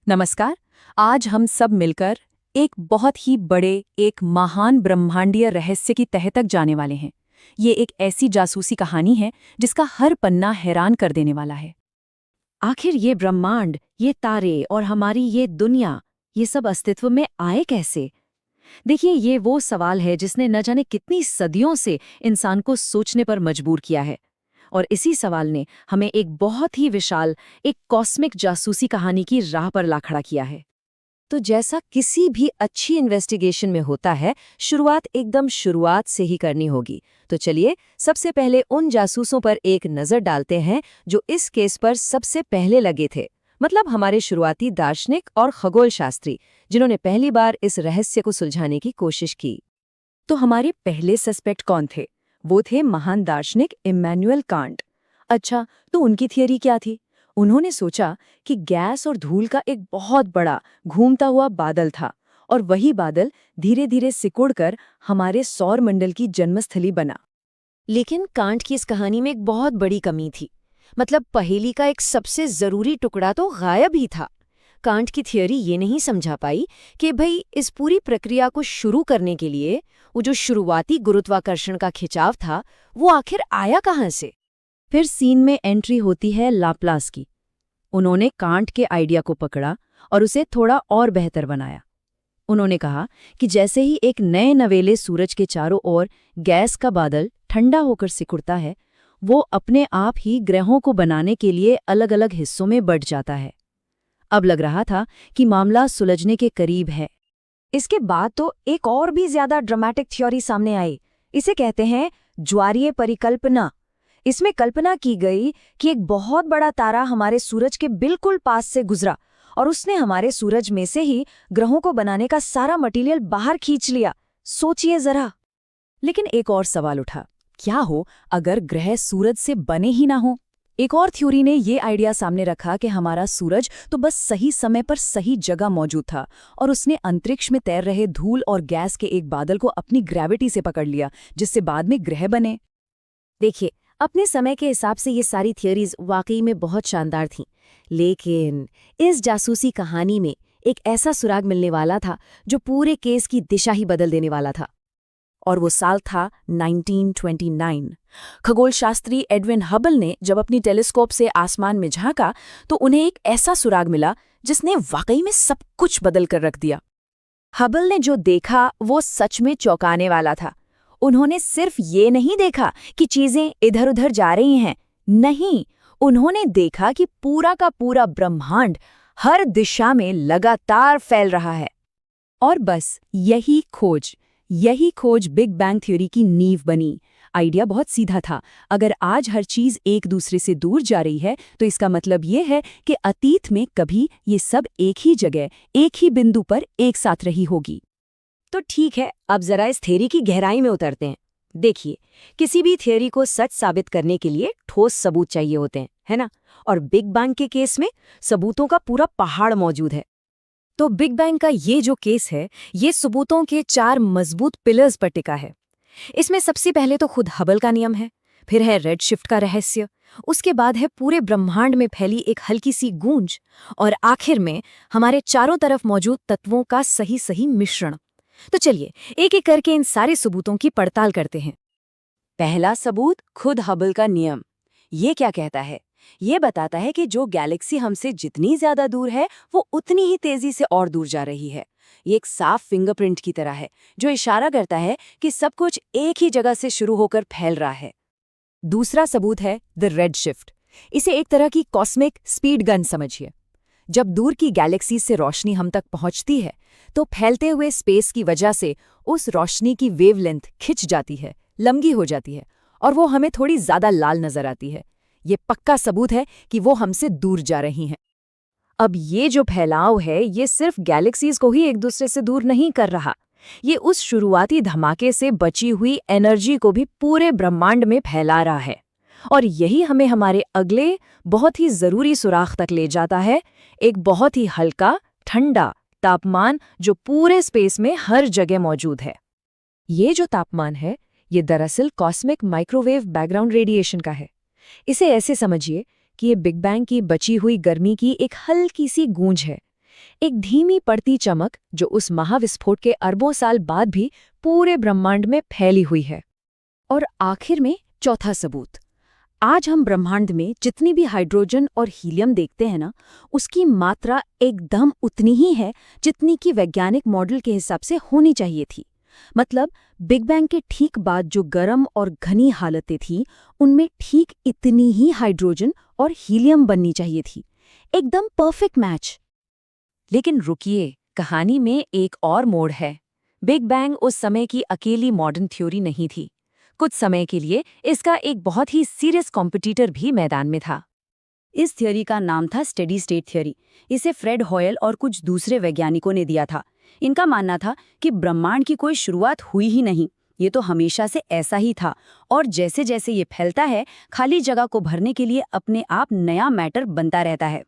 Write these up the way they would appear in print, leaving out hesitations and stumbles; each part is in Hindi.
नमस्कार। आज हम सब मिलकर एक बहुत ही बड़े, एक महान ब्रह्मांडीय रहस्य की तह तक जाने वाले हैं। ये एक ऐसी जासूसी कहानी है जिसका हर पन्ना हैरान कर देने वाला है। आखिर ये ब्रह्मांड, ये तारे और हमारी ये दुनिया, ये सब अस्तित्व में आए कैसे? देखिए, ये वो सवाल है जिसने न जाने कितनी सदियों से इंसान को सोचने पर मजबूर किया है। और इसी सवाल ने हमें एक बहुत ही विशाल, एक कॉस्मिक जासूसी कहानी की राह पर ला खड़ा किया है। तो जैसा किसी भी अच्छी इन्वेस्टिगेशन में होता है, शुरुआत एकदम शुरुआत से ही करनी होगी। तो चलिए सबसे पहले उन जासूसों पर एक नज़र डालते हैं जो इस केस पर सबसे पहले लगे थे। मतलब हमारे शुरुआती दार्शनिक और खगोल शास्त्री, जिन्होंने पहली बार इस रहस्य को सुलझाने की कोशिश की। तो हमारे पहले सस्पेक्ट कौन थे? वो थे महान दार्शनिक इम्मैनुएल कांट। अच्छा, तो उनकी थियरी क्या थी? उन्होंने सोचा कि गैस और धूल का एक बहुत बड़ा घूमता हुआ बादल था और वही बादल धीरे धीरे सिकुड़कर हमारे सौर मंडल की जन्मस्थली बना। लेकिन कांट की इस कहानी में एक बहुत बड़ी कमी थी। मतलब पहेली का एक सबसे जरूरी टुकड़ा तो गायब ही था। कांट की थियरी ये नहीं समझा पाई कि भाई इस पूरी प्रक्रिया को शुरू करने के लिए वो जो शुरुआती गुरुत्वाकर्षण का खिंचाव था, वो आखिर आया कहाँ से? फिर सीन में एंट्री होती है लाप्लास की। उन्होंने कांट के आइडिया को पकड़ा और उसे थोड़ा और बेहतर बनाया। उन्होंने कहा कि जैसे ही एक नए नवेले सूरज के चारों ओर गैस का बादल ठंडा होकर सिकुड़ता है, वो अपने आप ही ग्रहों को बनाने के लिए अलग अलग हिस्सों में बंट जाता है। अब लग रहा था कि मामला सुलझने के करीब है। इसके बाद तो एक और भी ज्यादा ड्रामेटिक थ्योरी सामने आई। इसे कहते हैं ज्वारीय परिकल्पना। इसमें कल्पना की गई कि एक बहुत बड़ा तारा हमारे सूरज के बिल्कुल पास से गुजरा और उसने हमारे सूरज में से ही ग्रहों को बनाने का सारा मटेरियल बाहर खींच लिया। सोचिए जरा। लेकिन एक और सवाल उठा, क्या हो अगर ग्रह सूरज से बने ही ना हो? एक और थ्योरी ने ये आइडिया सामने रखा कि हमारा सूरज तो बस सही समय पर सही जगह मौजूद था और उसने अंतरिक्ष में तैर रहे धूल और गैस के एक बादल को अपनी ग्रेविटी से पकड़ लिया, जिससे बाद में ग्रह बने। देखिए, अपने समय के हिसाब से ये सारी थियरीज वाकई में बहुत शानदार थीं, लेकिन इस जासूसी कहानी में एक ऐसा सुराग मिलने वाला था जो पूरे केस की दिशा ही बदल देने वाला था। और वो साल था 1929। खगोल शास्त्री एडविन हबल ने जब अपनी टेलीस्कोप से आसमान में झांका तो उन्हें एक ऐसा सुराग मिला जिसने वाकई में सब कुछ बदल कर रख दिया। हबल ने जो देखा वो सच में चौंकाने वाला था। उन्होंने सिर्फ ये नहीं देखा कि चीजें इधर उधर जा रही हैं, नहीं, उन्होंने देखा कि पूरा का पूरा ब्रह्मांड हर दिशा में लगातार फैल रहा है। और बस यही खोज बिग बैंग थ्योरी की नींव बनी। आइडिया बहुत सीधा था। अगर आज हर चीज एक दूसरे से दूर जा रही है तो इसका मतलब ये है कि अतीत में कभी ये सब एक ही जगह, एक ही बिंदु पर एक साथ रही होगी। तो ठीक है, अब जरा इस थ्योरी की गहराई में उतरते हैं। देखिए, किसी भी थ्योरी को सच साबित करने के लिए ठोस सबूत चाहिए होते हैं, है ना? और बिग बैंग के केस में सबूतों का पूरा पहाड़ मौजूद है। तो बिग बैंग का ये जो केस है, ये सबूतों के 4 मजबूत पिलर्स पर टिका है। इसमें सबसे पहले तो खुद हबल का नियम है, फिर है रेडशिफ्ट का रहस्य, उसके बाद है पूरे ब्रह्मांड में फैली एक हल्की सी गूंज, और आखिर में हमारे चारों तरफ मौजूद तत्वों का सही सही मिश्रण। तो चलिए एक एक करके इन सारे सबूतों की पड़ताल करते हैं। पहला सबूत, खुद हबल का नियम। ये क्या कहता है? ये बताता है कि जो गैलेक्सी हमसे जितनी ज्यादा दूर है वो उतनी ही तेजी से और दूर जा रही है। ये एक साफ फिंगरप्रिंट की तरह है जो इशारा करता है कि सब कुछ एक ही जगह से शुरू होकर फैल रहा है। दूसरा सबूत है द रेड शिफ्ट। इसे एक तरह की कॉस्मिक स्पीड गन समझिए। जब दूर की गैलेक्सी से रोशनी हम तक पहुंचती है तो फैलते हुए स्पेस की वजह से उस रोशनी की वेवलेंथ खिंच जाती है, लंबी हो जाती है और वो हमें थोड़ी ज्यादा लाल नजर आती है। ये पक्का सबूत है कि वो हमसे दूर जा रही हैं। अब ये जो फैलाव है, ये सिर्फ गैलेक्सीज को ही एक दूसरे से दूर नहीं कर रहा, ये उस शुरुआती धमाके से बची हुई एनर्जी को भी पूरे ब्रह्मांड में फैला रहा है। और यही हमें हमारे अगले बहुत ही जरूरी सुराख तक ले जाता है, एक बहुत ही हल्का ठंडा तापमान जो पूरे स्पेस में हर जगह मौजूद है। ये जो तापमान है, ये दरअसल कॉस्मिक माइक्रोवेव बैकग्राउंड रेडिएशन का है। इसे ऐसे समझिए कि ये बिग बैंग की बची हुई गर्मी की एक हल्की सी गूंज है। एक धीमी पड़ती चमक जो उस महाविस्फोट के अरबों साल बाद भी पूरे ब्रह्मांड में फैली हुई है। और आखिर में चौथा सबूत। आज हम ब्रह्मांड में जितनी भी हाइड्रोजन और हीलियम देखते हैं ना, उसकी मात्रा एकदम उतनी ही है जितनी कि वैज्ञानिक मॉडल के हिसाब से होनी चाहिए थी। मतलब बिग बैंग के ठीक बाद जो गर्म और घनी हालतें थीं, उनमें ठीक इतनी ही हाइड्रोजन और हीलियम बननी चाहिए थी। एकदम परफेक्ट मैच। लेकिन रुकिए, कहानी में एक और मोड़ है। बिग बैंग उस समय की अकेली मॉडर्न थ्योरी नहीं थी। कुछ समय के लिए इसका एक बहुत ही सीरियस कॉम्पिटिटर भी मैदान में था। इस थ्योरी का नाम था स्टेडी स्टेट थ्योरी। इसे फ्रेड हॉयल और कुछ दूसरे वैज्ञानिकों ने दिया था। इनका मानना था कि ब्रह्मांड की कोई शुरुआत हुई ही नहीं, ये तो हमेशा से ऐसा ही था, और जैसे जैसे ये फैलता है, खाली जगह को भरने के लिए अपने आप नया मैटर बनता रहता है।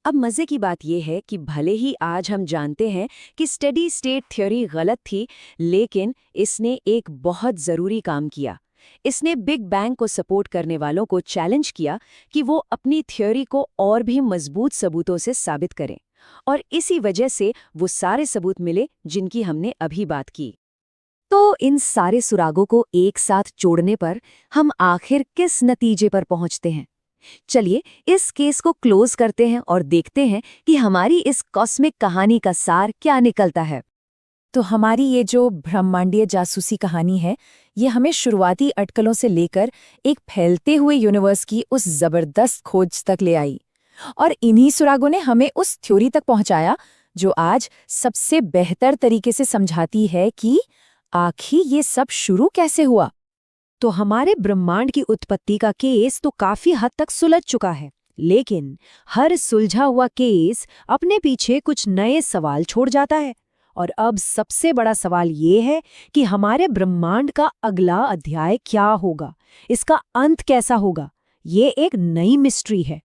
अब मजे की बात यह है कि भले ही आज हम जानते हैं कि स्टेडी स्टेट थ्योरी गलत थी, लेकिन इसने एक बहुत ज़रूरी काम किया। इसने बिग बैंग को सपोर्ट करने वालों को चैलेंज किया कि वो अपनी थ्योरी को और भी मजबूत सबूतों से साबित करें, और इसी वजह से वो सारे सबूत मिले जिनकी हमने अभी बात की। तो इन सारे सुरागों को एक साथ जोड़ने पर हम आखिर किस नतीजे पर पहुंचते हैं? चलिए इस केस को क्लोज करते हैं और देखते हैं कि हमारी इस कॉस्मिक कहानी का सार क्या निकलता है। तो हमारी ये जो ब्रह्मांडीय जासूसी कहानी है, ये हमें शुरुआती अटकलों से लेकर एक फैलते हुए यूनिवर्स की उस जबरदस्त खोज तक ले आई, और इन्हीं सुरागों ने हमें उस थ्योरी तक पहुंचाया जो आज सबसे बेहतर तरीके से समझाती है कि आखिर ये सब शुरू कैसे हुआ। तो हमारे ब्रह्मांड की उत्पत्ति का केस तो काफी हद तक सुलझ चुका है, लेकिन हर सुलझा हुआ केस अपने पीछे कुछ नए सवाल छोड़ जाता है। और अब सबसे बड़ा सवाल ये है कि हमारे ब्रह्मांड का अगला अध्याय क्या होगा, इसका अंत कैसा होगा। ये एक नई मिस्ट्री है।